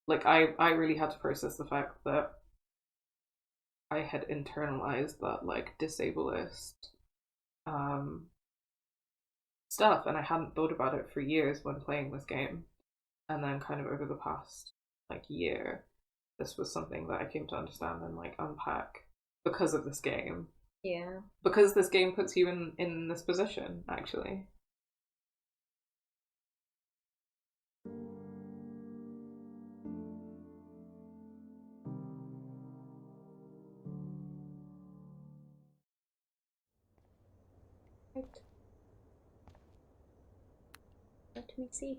like I really had to process the fact that I had internalized that like disableist um stuff, and I hadn't thought about it for years when playing this game. And then kind of over the past like year, this was something that I came to understand and like unpack because of this game. Yeah. Because this game puts you in this position, actually. Right. Let me see.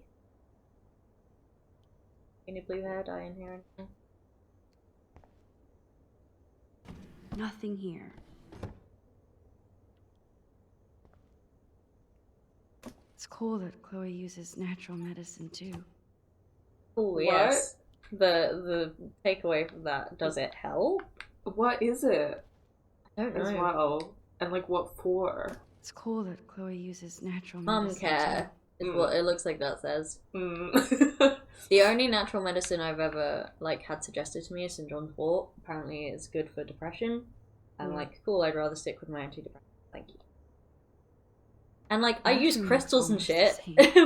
Any blue hair dye in here? Nothing here. It's cool that Chloe uses natural medicine too. Oh yes. The takeaway from that, does it help? What is it? I don't know. As well. And like what for? It's cool that Chloe uses natural Mum medicine care is what it looks like that says. Mm. The only natural medicine I've ever like had suggested to me is St. John's wort. Apparently it's good for depression. I'm like, cool, I'd rather stick with my antidepressant. Thank you. And like I use crystals and shit,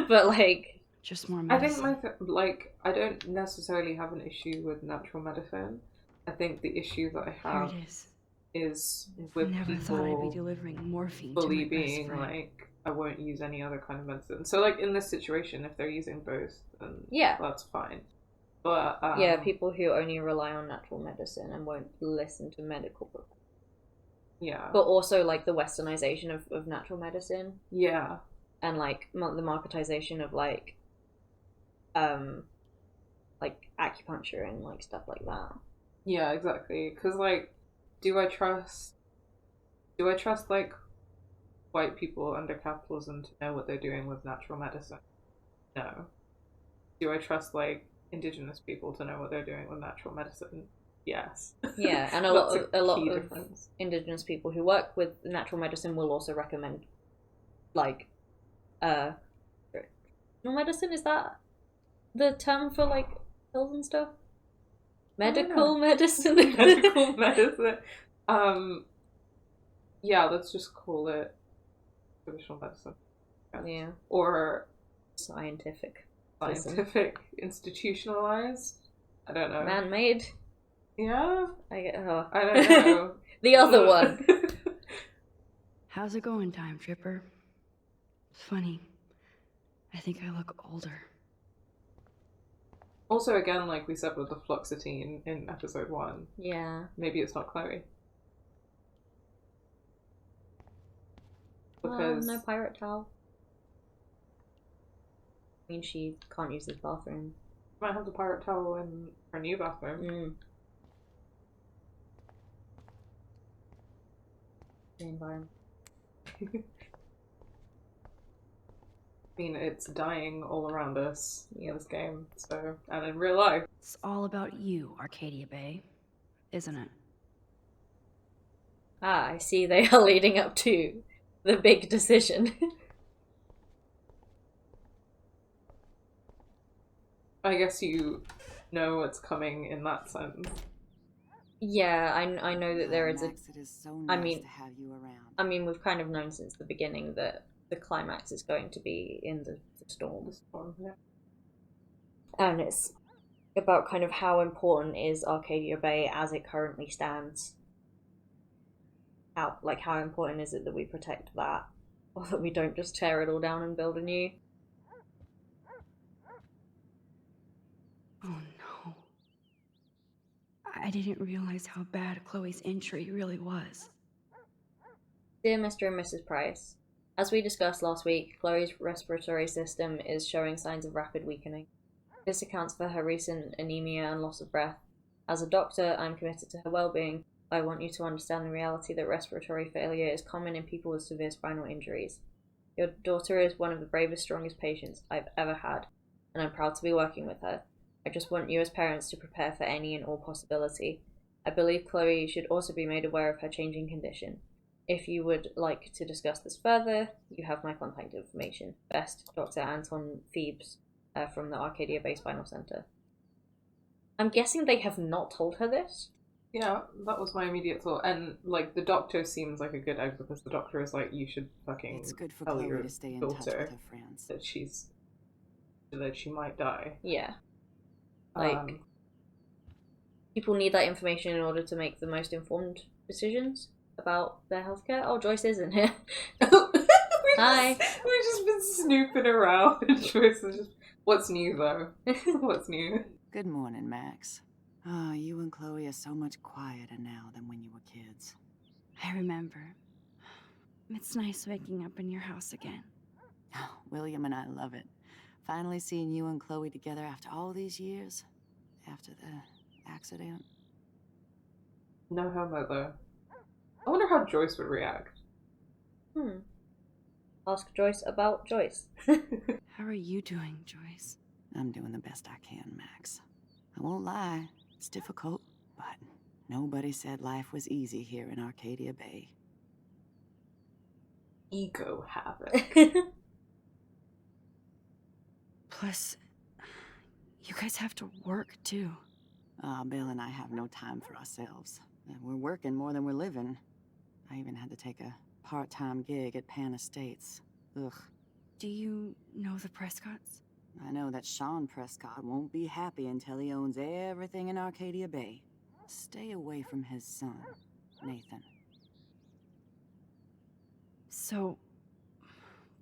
but like just more I medicine. think like I don't necessarily have an issue with natural medicine. I think the issue that I have Here it is with I never people thought I'd be delivering morphine to fully my best being friend. like, I won't use any other kind of medicine. So like in this situation, if they're using both, then yeah, that's fine. But yeah, people who only rely on natural medicine and won't listen to medical professionals. Yeah. But also like the westernization of natural medicine. Yeah. And like the marketization of like acupuncture and like stuff like that. Yeah, exactly. Because like, do I trust like white people under capitalism to know what they're doing with natural medicine? No. Do I trust like indigenous people to know what they're doing with natural medicine? Yes. Yeah, and a lot of difference. indigenous people who work with natural medicine will also recommend like traditional medicine. Is that the term for like pills and stuff? Medical medicine. Medical medicine. Yeah, let's just call it traditional medicine. Yeah. Or scientific, institutionalized. I don't know. Man-made. Yeah. I don't know. The other one. How's it going, Time Tripper? It's funny. I think I look older. Also, again, like we said with the fluoxetine in episode 1. Yeah. Maybe it's not Chloe. Because no pirate towel. I mean, she can't use this bathroom. Might have the pirate towel in her new bathroom. The environment. I mean, it's dying all around us in this game, so, and in real life. It's all about you, Arcadia Bay, isn't it? Ah, I see they are leading up to the big decision. I guess you know what's coming in that sense. Yeah, I know that there is a. It is so nice to have you around. I mean, we've kind of known since the beginning that the climax is going to be in the storm. Yeah. And it's about kind of how important is Arcadia Bay as it currently stands. How important is it that we protect that, or that we don't just tear it all down and build a new? Oh no. I didn't realize how bad Chloe's injury really was. Dear Mr. and Mrs. Price, as we discussed last week, Chloe's respiratory system is showing signs of rapid weakening. This accounts for her recent anemia and loss of breath. As a doctor, I'm committed to her well-being. I want you to understand the reality that respiratory failure is common in people with severe spinal injuries. Your daughter is one of the bravest, strongest patients I've ever had, and I'm proud to be working with her. I just want you as parents to prepare for any and all possibility. I believe Chloe should also be made aware of her changing condition. If you would like to discuss this further, you have my contact information. Best, Dr. Anton Phoebes from the Arcadia Bay Spinal Center. I'm guessing they have not told her this. Yeah, that was my immediate thought. And, like, the doctor seems like a good egg because the doctor is like, you should fucking It's good for tell Chloe your to stay in touch with daughter her friends. that she might die. Yeah. Like, people need that information in order to make the most informed decisions about their healthcare. Oh, Joyce isn't here. Hi. We've just been snooping around and Joyce is just, what's new though? What's new? Good morning, Max. Oh, you and Chloe are so much quieter now than when you were kids. I remember. It's nice waking up in your house again. Oh, William and I love it. Finally seeing you and Chloe together after all these years. After the accident. No homo though. I wonder how Joyce would react. Ask Joyce about Joyce. How are you doing, Joyce? I'm doing the best I can, Max. I won't lie, it's difficult, but nobody said life was easy here in Arcadia Bay. Ego havoc. Plus, you guys have to work too. Bill and I have no time for ourselves. We're working more than we're living. I even had to take a part-time gig at Pan Estates. Ugh. Do you know the Prescotts? I know that Sean Prescott won't be happy until he owns everything in Arcadia Bay. Stay away from his son, Nathan. So,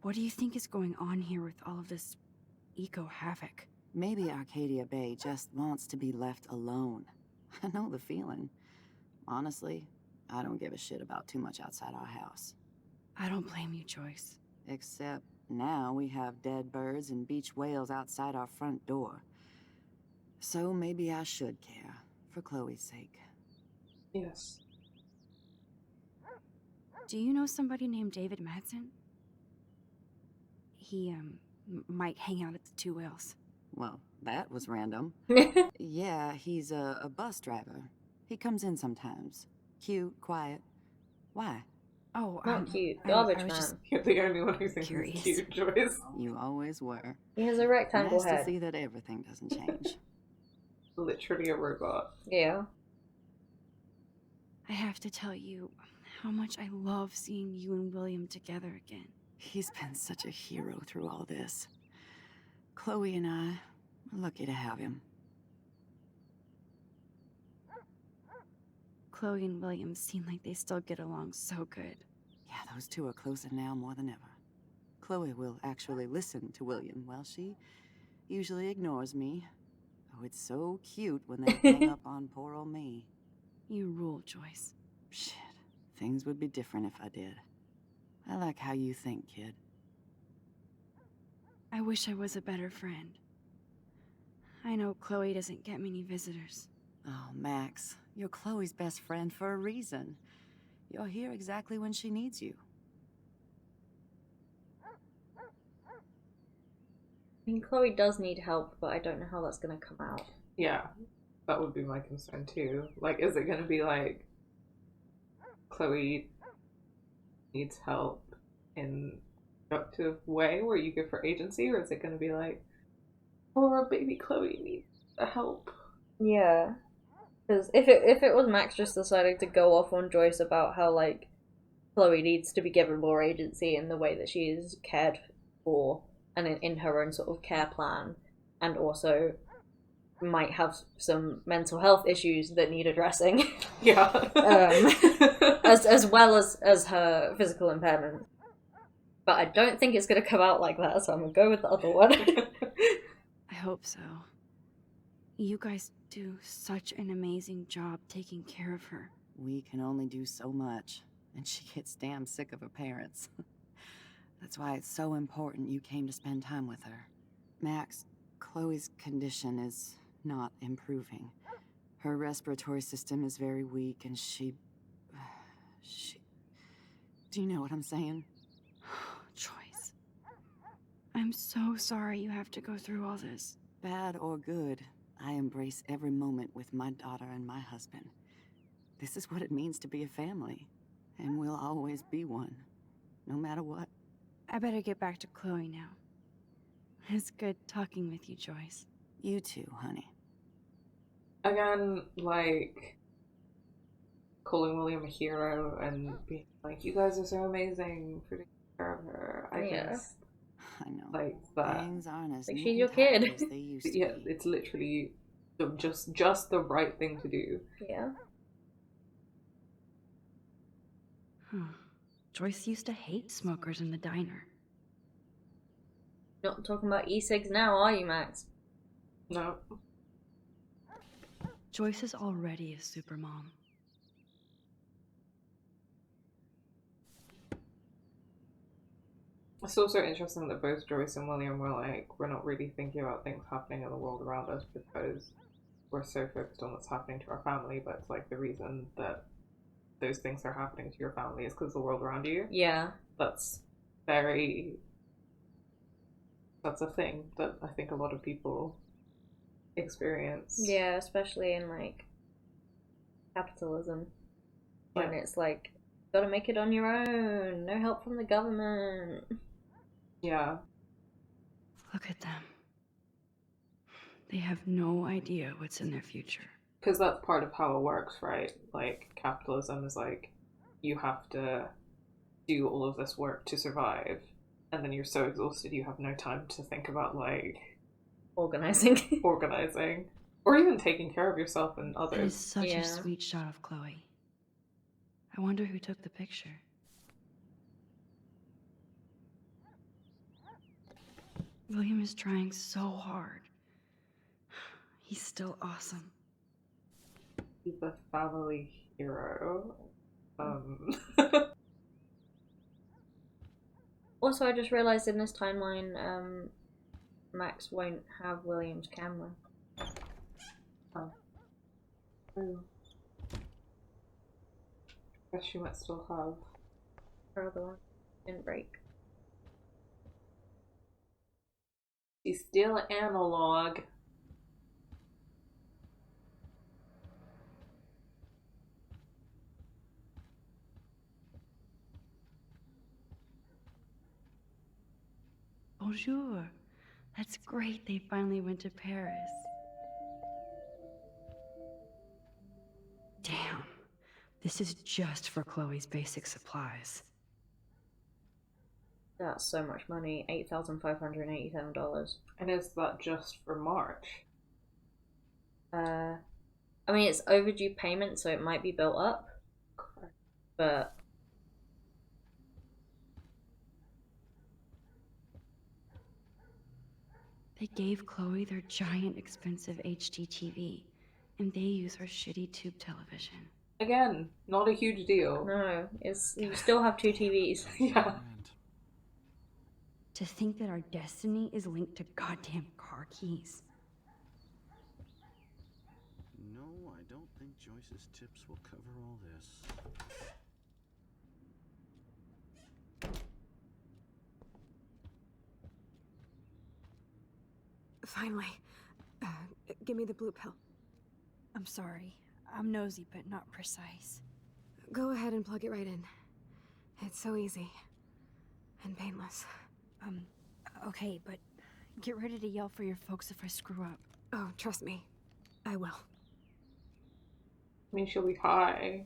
what do you think is going on here with all of this eco-havoc? Maybe Arcadia Bay just wants to be left alone. I know the feeling. Honestly, I don't give a shit about too much outside our house. I don't blame you, Joyce. Except now we have dead birds and beach whales outside our front door. So maybe I should care, for Chloe's sake. Yes. Do you know somebody named David Madsen? He, might hang out at the Two Whales. Well, that was random. Yeah, he's a bus driver. He comes in sometimes. Cute, quiet. Why? Oh, Not cute. I Garbage was man. just You're the only one who thinks curious. it's cute, Joyce. You always were. He has a rectangle Nice head. to see that everything doesn't change. Literally a robot. Yeah. I have to tell you how much I love seeing you and William together again. He's been such a hero through all this. Chloe and I are lucky to have him. Chloe and William seem like they still get along so good. Yeah, those two are closer now more than ever. Chloe will actually listen to William while she usually ignores me. Oh, it's so cute when they hang up on poor old me. You rule, Joyce. Shit, things would be different if I did. I like how you think, kid. I wish I was a better friend. I know Chloe doesn't get many visitors. Oh, Max, you're Chloe's best friend for a reason. You're here exactly when she needs you. I mean, Chloe does need help, but I don't know how that's going to come out. Yeah, that would be my concern too. Like, is it going to be like Chloe needs help in a productive way where you give her agency, or is it going to be like, poor baby Chloe needs help? Yeah. Because if it was Max just deciding to go off on Joyce about how, like, Chloe needs to be given more agency in the way that she is cared for and in her own sort of care plan, and also might have some mental health issues that need addressing. Yeah. as well as her physical impairment. But I don't think it's going to come out like that, so I'm going to go with the other one. I hope so. You guys do such an amazing job taking care of her. We can only do so much, and she gets damn sick of her parents. That's why it's so important you came to spend time with her. Max, Chloe's condition is not improving. Her respiratory system is very weak, and she... Do you know what I'm saying? Joyce. I'm so sorry you have to go through all this. Bad or good, I embrace every moment with my daughter and my husband. This is what it means to be a family, and we'll always be one, no matter what. I better get back to Chloe now. It's good talking with you, Joyce. You too, honey. Again, like, calling William a hero and being like, you guys are so amazing for taking care of her. I just, I know. like, that. Things aren't as Like, neat she's your and tidy kid. as they used to Yeah, be. it's literally just the right thing to do. Yeah. Huh. Joyce used to hate smokers in the diner. Not talking about e-cigs now, are you, Max? No. Joyce is already a supermom. It's also interesting that both Joyce and William were like, we're not really thinking about things happening in the world around us because we're so focused on what's happening to our family, but it's like the reason that those things are happening to your family is because of the world around you. Yeah. That's a thing that I think a lot of people experience. Yeah, especially in, like, capitalism. When it's like, gotta make it on your own, no help from the government. Yeah. Look at them. They have no idea what's in their future. Because that's part of how it works, right? Like, capitalism is like, you have to do all of this work to survive, and then you're so exhausted you have no time to think about, like, Organizing. or even taking care of yourself and That others. is such Yeah. a sweet shot of Chloe. I wonder who took the picture. William is trying so hard. He's still awesome. He's a family hero. Also, I just realised in this timeline, Max won't have William's camera. Ooh. Guess she might still have. Her other one didn't break. She's still analog. Bonjour. That's great they finally went to Paris. Damn. This is just for Chloe's basic supplies. That's so much money. $8,587. And is that just for March? I mean, it's overdue payment, so it might be built up. Correct. But They gave Chloe their giant expensive HD TV, and they use her shitty tube television. Again, not a huge deal. no, you still have two TVs. Yeah. To think that our destiny is linked to goddamn car keys. No, I don't think Joyce's tips will cover all this. Finally. Give me the blue pill. I'm sorry. I'm nosy, but not precise. Go ahead and plug it right in. It's so easy. And painless. Okay, but get ready to yell for your folks if I screw up. Oh, trust me. I will. I mean, she'll be high.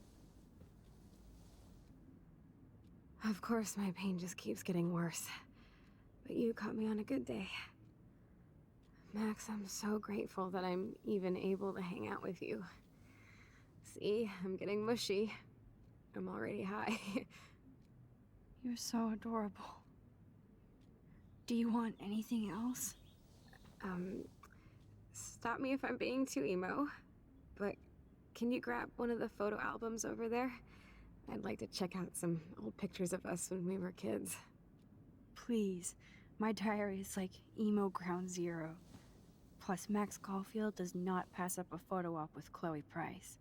Of course, my pain just keeps getting worse. But you caught me on a good day. Max, I'm so grateful that I'm even able to hang out with you. See, I'm getting mushy. I'm already high. You're so adorable. Do you want anything else? Stop me if I'm being too emo, but can you grab one of the photo albums over there? I'd like to check out some old pictures of us when we were kids. Please. My diary is like emo ground zero. Plus, Max Caulfield does not pass up a photo op with Chloe Price.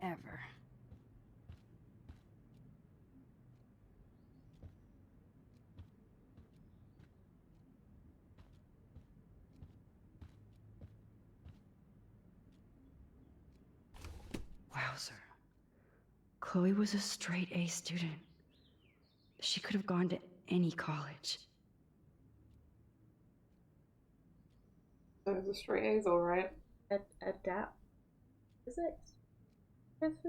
Ever. Wowzer. Chloe was a straight A student. She could have gone to any college. So the straight A's alright. Adapt. Physics? Physics?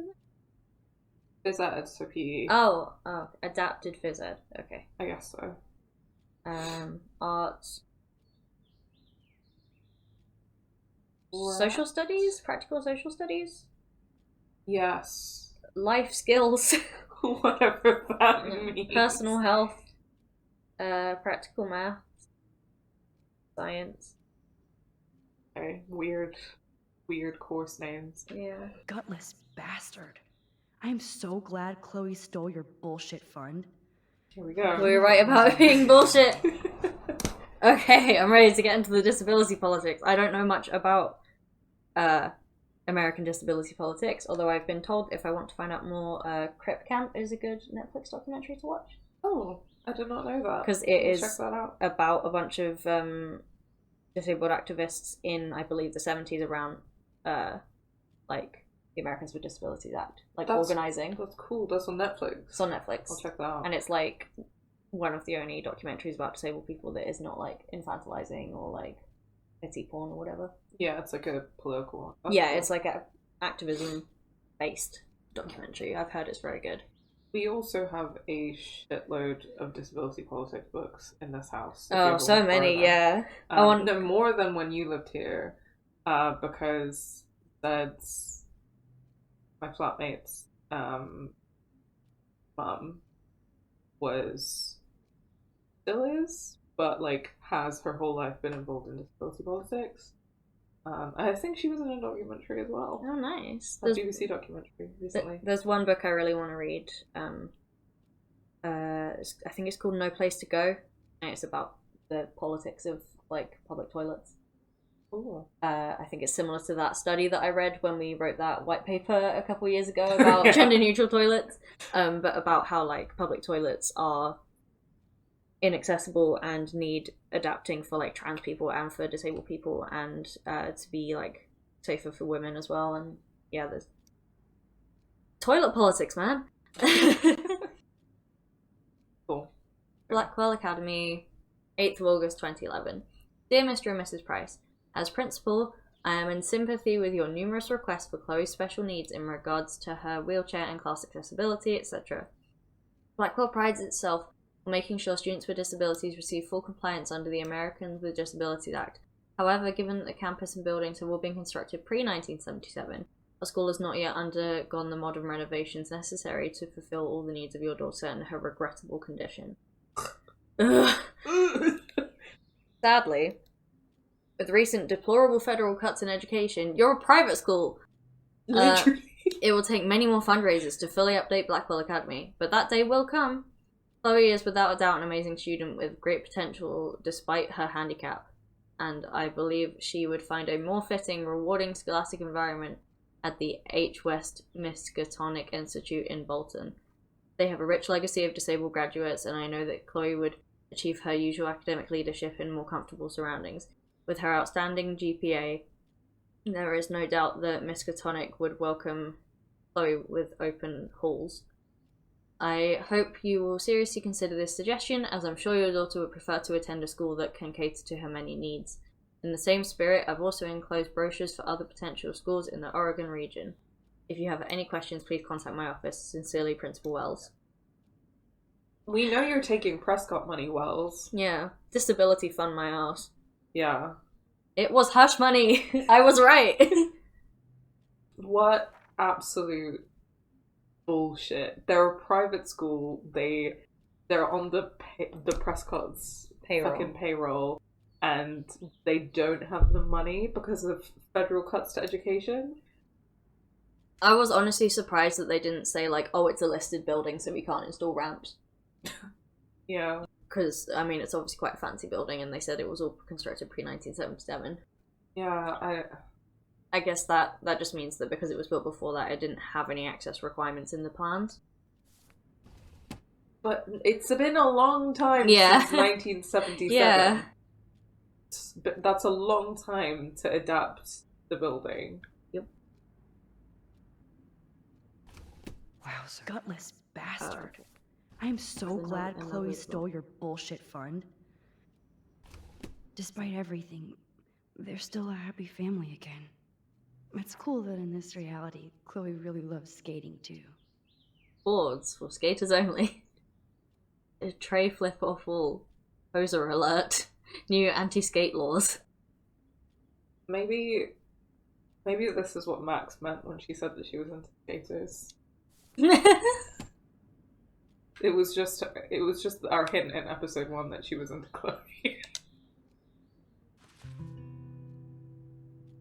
Is that it's for PE? Oh, adapted phys ed. Okay. I guess so. Arts. Social studies? Practical social studies? Yes. Life skills. Whatever that means. Personal health. Practical math. Science. Okay, weird course names. Yeah. Gutless bastard. I am so glad Chloe stole your bullshit fund. Here we go. We were right about being bullshit. Okay, I'm ready to get into the disability politics. I don't know much about American disability politics, although I've been told if I want to find out more, Crip Camp is a good Netflix documentary to watch. Oh, I did not know that. Because Check that out. about a bunch of disabled activists in, I believe, the 70s around, like, the Americans with Disabilities Act. Like, organising. That's cool. That's on Netflix. It's on Netflix. I'll check that out. And it's, like, one of the only documentaries about disabled people that is not, like, infantilizing or, like, pity porn or whatever. Yeah, it's like a political one. That's Yeah, cool. it's like a activism-based documentary. I've heard it's very good. We also have a shitload of disability politics books in this house. Oh, so many, yeah. No, more than when you lived here, because that's my flatmate's mum still is, but like has her whole life been involved in disability politics. I think she was in a documentary as well. Oh, nice. A BBC documentary recently. There's one book I really want to read. I think it's called No Place to Go, and it's about the politics of like public toilets. Ooh. I think it's similar to that study that I read when we wrote that white paper a couple years ago about gender neutral toilets, but about how like public toilets are inaccessible and need adapting for like trans people and for disabled people, and to be like safer for women as well. And yeah, there's toilet politics, man. Cool. Blackwell Academy, 8th of August 2011. Dear Mr. and Mrs. Price, as principal, I am in sympathy with your numerous requests for Chloe's special needs in regards to her wheelchair and class accessibility, etc. Blackwell prides itself on making sure students with disabilities receive full compliance under the Americans with Disabilities Act. However, given that the campus and buildings have all been constructed pre-1977, our school has not yet undergone the modern renovations necessary to fulfill all the needs of your daughter in her regrettable condition. Sadly, with recent deplorable federal cuts in education, you're a private school. It will take many more fundraisers to fully update Blackwell Academy, but that day will come. Chloe is without a doubt an amazing student with great potential despite her handicap, and I believe she would find a more fitting, rewarding scholastic environment at the H. West Miskatonic Institute in Bolton. They have a rich legacy of disabled graduates, and I know that Chloe would achieve her usual academic leadership in more comfortable surroundings. With her outstanding GPA, there is no doubt that Miskatonic would welcome Chloe with open halls. I hope you will seriously consider this suggestion, as I'm sure your daughter would prefer to attend a school that can cater to her many needs. In the same spirit, I've also enclosed brochures for other potential schools in the Oregon region. If you have any questions, please contact my office. Sincerely, Principal Wells. We know you're taking Prescott money, Wells. Yeah, disability fund my ass. Yeah. It was hush money. I was right. What absolute bullshit. They're a private school. They're on the Prescott's fucking payroll, and they don't have the money because of federal cuts to education. I was honestly surprised that they didn't say like, oh, it's a listed building so we can't install ramps. Yeah. Because, I mean, it's obviously quite a fancy building, and they said it was all constructed pre-1977. Yeah, I guess that just means that because it was built before that, it didn't have any access requirements in the plans. But it's been a long time since 1977. Yeah. But that's a long time to adapt the building. Yep. Wow, gutless bastard. I am so glad Chloe stole your bullshit fund. Despite everything, they're still a happy family again. It's cool that in this reality, Chloe really loves skating too. Boards for skaters only. A tray flip off wall. Poser alert. New anti-skate laws. Maybe this is what Max meant when she said that she was into skaters. It was just our hint in episode 1 that she was into Chloe.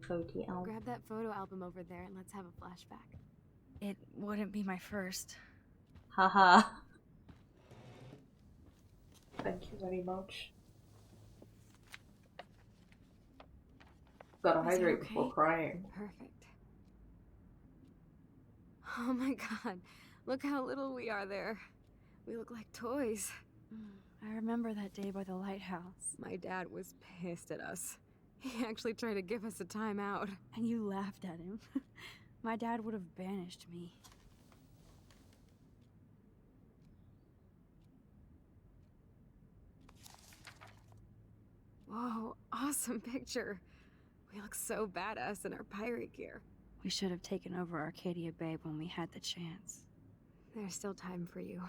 Photo album. Grab that photo album over there and let's have a flashback. It wouldn't be my first. Haha. Thank you very much. Gotta Is it hydrate okay? before crying. Perfect. Oh my god, look how little we are there. We look like toys. I remember that day by the lighthouse. My dad was pissed at us. He actually tried to give us a timeout. And you laughed at him. My dad would have banished me. Whoa, awesome picture. We look so badass in our pirate gear. We should have taken over Arcadia Bay when we had the chance. There's still time for you.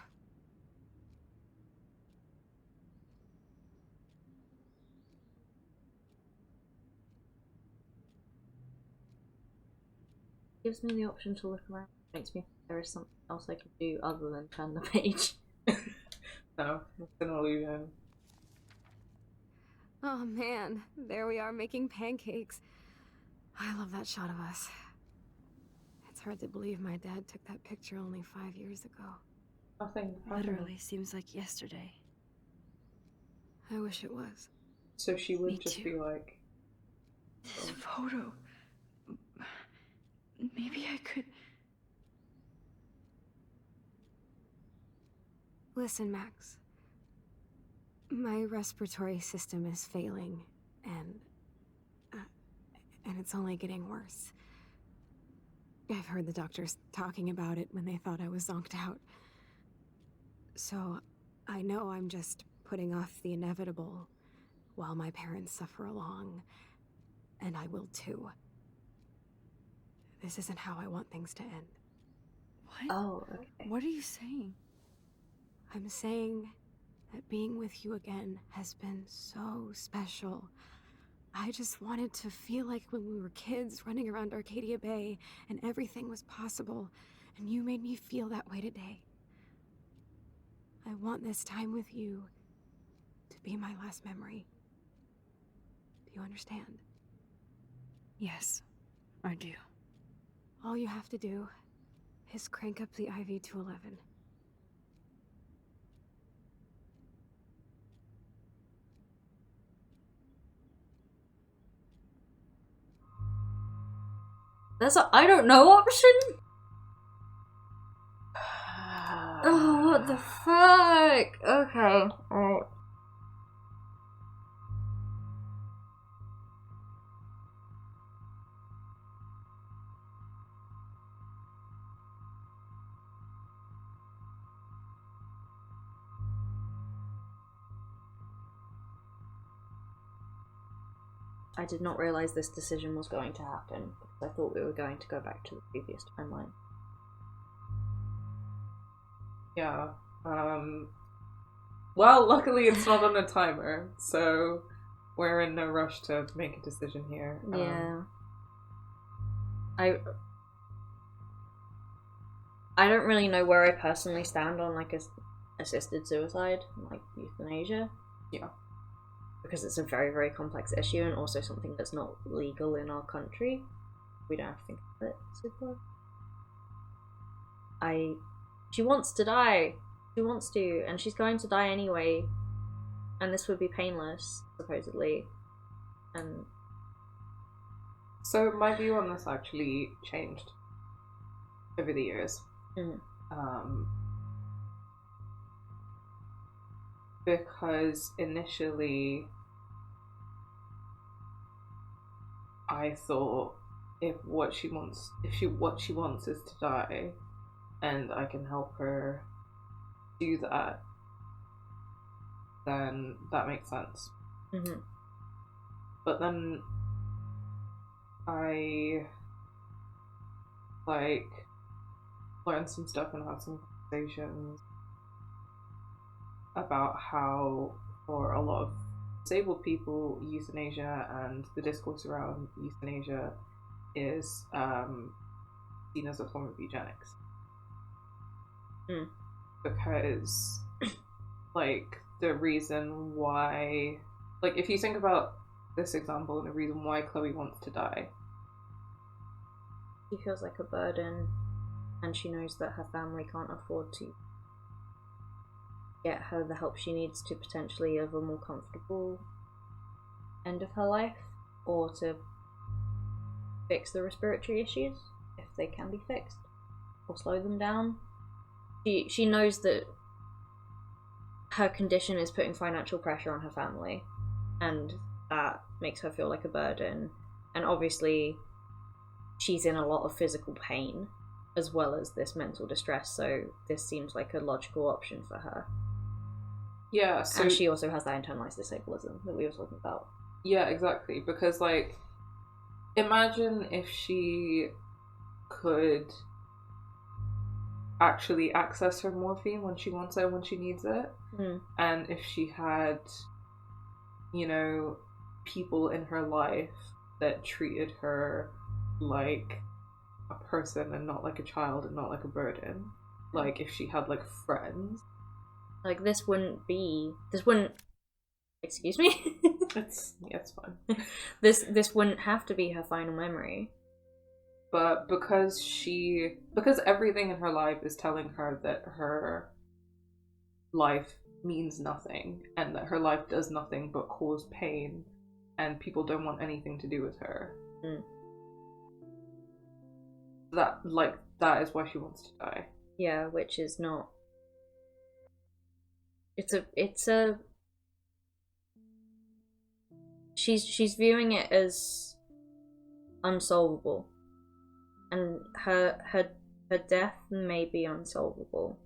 Gives me the option to look around. Makes me think there is something else I can do other than turn the page. No, it's an illusion. Oh man, there we are making pancakes. I love that shot of us. It's hard to believe my dad took that picture only 5 years ago. Nothing. Literally seems like yesterday. I wish it was. So she Me would just too. be like, This photo. Maybe I could. Listen, Max. My respiratory system is failing, and it's only getting worse. I've heard the doctors talking about it when they thought I was zonked out. So, I know I'm just putting off the inevitable while my parents suffer along, and I will too. This isn't how I want things to end. What? Oh, okay. What are you saying? I'm saying that being with you again has been so special. I just wanted to feel like when we were kids running around Arcadia Bay and everything was possible, and you made me feel that way today. I want this time with you to be my last memory. Do you understand? Yes, I do. All you have to do is crank up the IV to 11. There's a I don't know option? Oh, what the fuck? Okay, alright. I did not realize this decision was going to happen because I thought we were going to go back to the previous timeline. yeah. Well, luckily it's not on a timer, so we're in no rush to make a decision here. Yeah. I don't really know where I personally stand on like assisted suicide, like euthanasia. Yeah. Because it's a very, very complex issue and also something that's not legal in our country. We don't have to think of it super. She wants to die. She wants to, and she's going to die anyway. And this would be painless, supposedly. And So my view on this actually changed over the years. Mm. Because initially I thought what she wants is to die, and I can help her do that, then that makes sense. Mm-hmm. But then I like learned some stuff and had some conversations about how for a lot of disabled people, euthanasia and the discourse around euthanasia is seen as a form of eugenics. Because like the reason why, like if you think about this example and the reason why Chloe wants to die, she feels like a burden, and she knows that her family can't afford to get her the help she needs to potentially live a more comfortable end of her life, or to fix the respiratory issues if they can be fixed, or slow them down. She knows that her condition is putting financial pressure on her family, and that makes her feel like a burden. And obviously she's in a lot of physical pain as well as this mental distress, so this seems like a logical option for her. Yeah, so... and she also has that internalized disablism that we were talking about. Yeah, exactly, because like imagine if she could actually access her morphine when she wants it, when she needs it, and if she had, you know, people in her life that treated her like a person and not like a child and not like a burden, like if she had like friends, like this wouldn't excuse me it's fine. this wouldn't have to be her final memory. But because everything in her life is telling her that her life means nothing and that her life does nothing but cause pain and people don't want anything to do with her, that is why she wants to die. Yeah, which is not... she's viewing it as unsolvable. And her death may be unsolvable,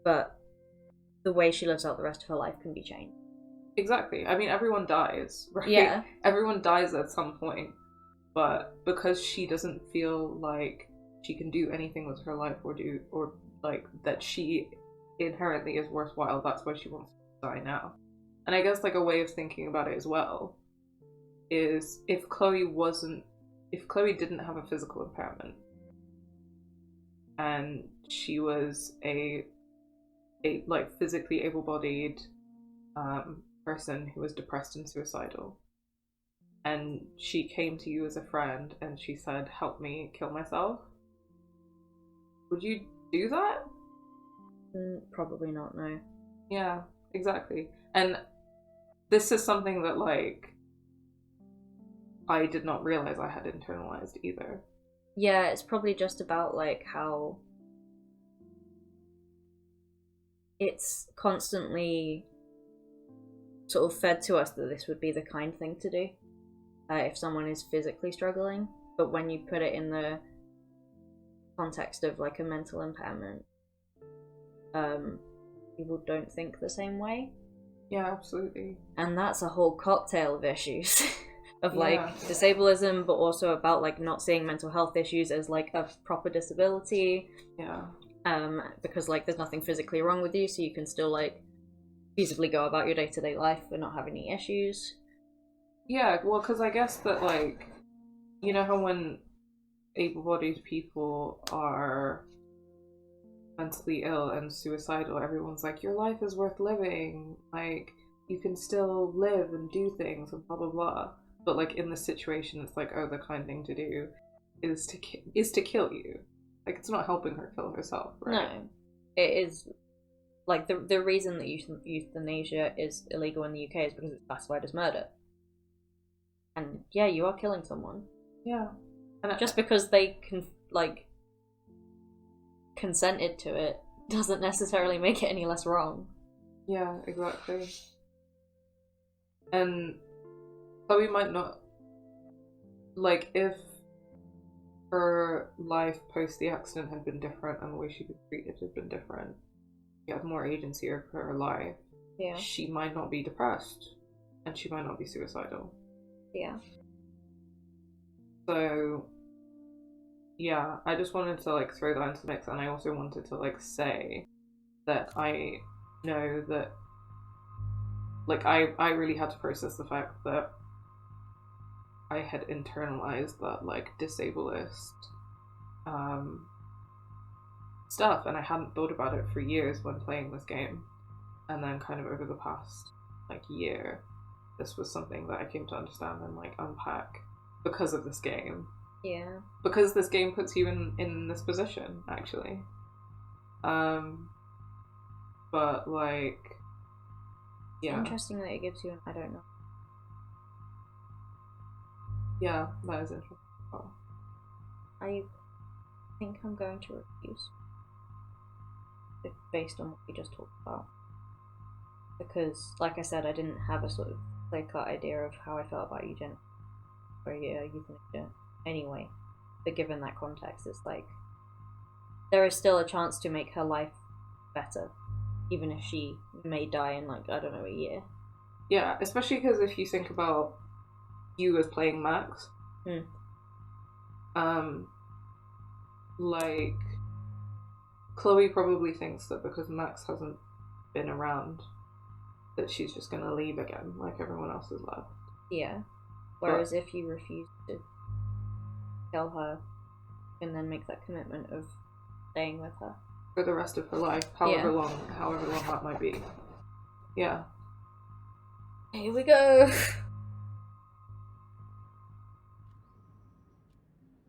but the way she lives out the rest of her life can be changed. Exactly. I mean, everyone dies, right? Yeah. Everyone dies at some point, but because she doesn't feel like she can do anything with her life or like that she inherently is worthwhile, that's why she wants to die now. And I guess like a way of thinking about it as well is if Chloe didn't have a physical impairment and she was a like physically able-bodied person who was depressed and suicidal, and she came to you as a friend and she said, help me kill myself, would you do that? Probably not, no. Yeah, exactly. And this is something that like I did not realize I had internalized either. Yeah, it's probably just about like how it's constantly sort of fed to us that this would be the kind thing to do if someone is physically struggling, but when you put it in the context of like a mental impairment, people don't think the same way. Yeah, absolutely. And that's a whole cocktail of issues of like disablism, but also about like not seeing mental health issues as like a proper disability. Yeah. Because like there's nothing physically wrong with you, so you can still like feasibly go about your day-to-day life and not have any issues. Yeah, well, because I guess that like, you know how when able-bodied people are mentally ill and suicidal, everyone's like, your life is worth living, like you can still live and do things and blah blah blah. But like in this situation, it's like, oh, the kind thing to do is to kill you. Like it's not helping her kill herself, right? No, it is like the reason that euthanasia is illegal in the UK is because it's classified as murder. And yeah, you are killing someone. Yeah, and just because they consented to it doesn't necessarily make it any less wrong. Yeah, exactly. And Chloe might not, like, if her life post the accident had been different and the way she'd been treated had been different, she had more agency over her life, yeah, she might not be depressed and she might not be suicidal. Yeah. So yeah, I just wanted to like throw that into the mix, and I also wanted to like say that I know that like I really had to process the fact that I had internalized that like disableist stuff, and I hadn't thought about it for years when playing this game. And then kind of over the past like year, this was something that I came to understand and like unpack because of this game. Yeah. Because this game puts you in this position, actually. But like, yeah. Interesting that it gives you an I don't know. Yeah, that is interesting. Oh. I think I'm going to refuse. Based on what we just talked about. Because, like I said, I didn't have a sort of clear-cut idea of how I felt about eugenics or euthanasia anyway. But given that context, it's like there is still a chance to make her life better, even if she may die in like, I don't know, a year. Yeah, especially because if you think about you as playing Max, like Chloe probably thinks that because Max hasn't been around, that she's just gonna leave again, like everyone else has left. Yeah. Whereas if you refuse to kill her, you can then make that commitment of staying with her for the rest of her life, however long that might be. Yeah. Here we go.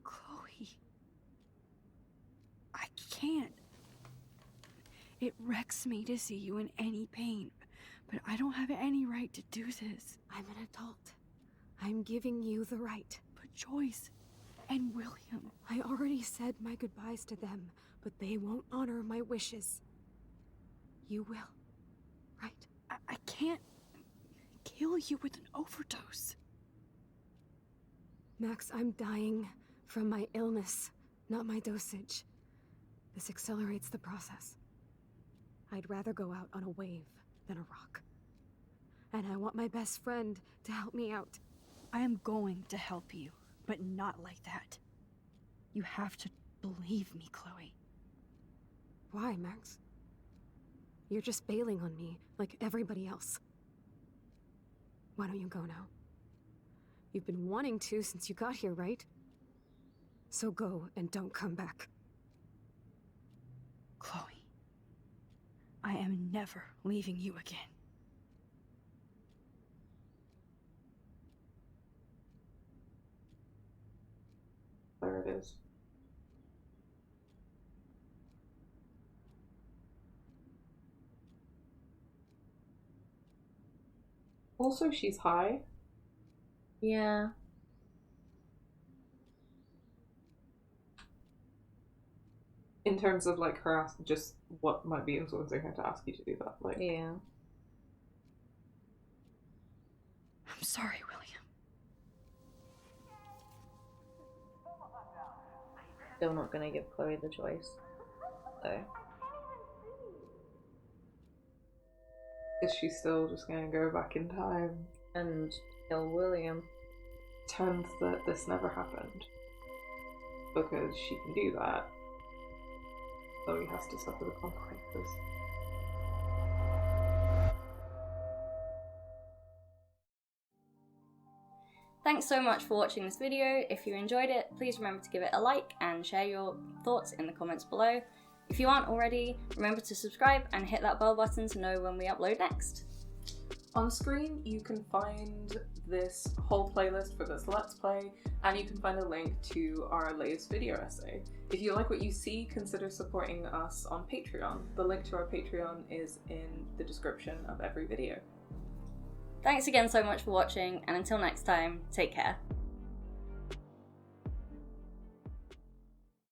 Chloe. I can't. It wrecks me to see you in any pain, but I don't have any right to do this. I'm an adult. I'm giving you the right. But Joyce and William... I already said my goodbyes to them, but they won't honor my wishes. You will, right? I can't kill you with an overdose. Max, I'm dying from my illness, not my dosage. This accelerates the process. I'd rather go out on a wave than a rock. And I want my best friend to help me out. I am going to help you, but not like that. You have to believe me, Chloe. Why, Max? You're just bailing on me like everybody else. Why don't you go now? You've been wanting to since you got here, right? So go and don't come back. Chloe, I am never leaving you again. There it is. Also, she's high. Yeah. In terms of like her just what might be influencing her to ask you to do that. Like, Yeah. I'm sorry, William. Still not gonna give Chloe the choice. So. is she still just gonna go back in time? And kill William. Pretend that this never happened. Because she can do that. So he has to suffer the consequences. Thanks so much for watching this video. If you enjoyed it, please remember to give it a like and share your thoughts in the comments below. If you aren't already, remember to subscribe and hit that bell button to know when we upload next. On screen, you can find this whole playlist for this Let's Play, and you can find a link to our latest video essay. If you like what you see, consider supporting us on Patreon. The link to our Patreon is in the description of every video. Thanks again so much for watching, and until next time, take care.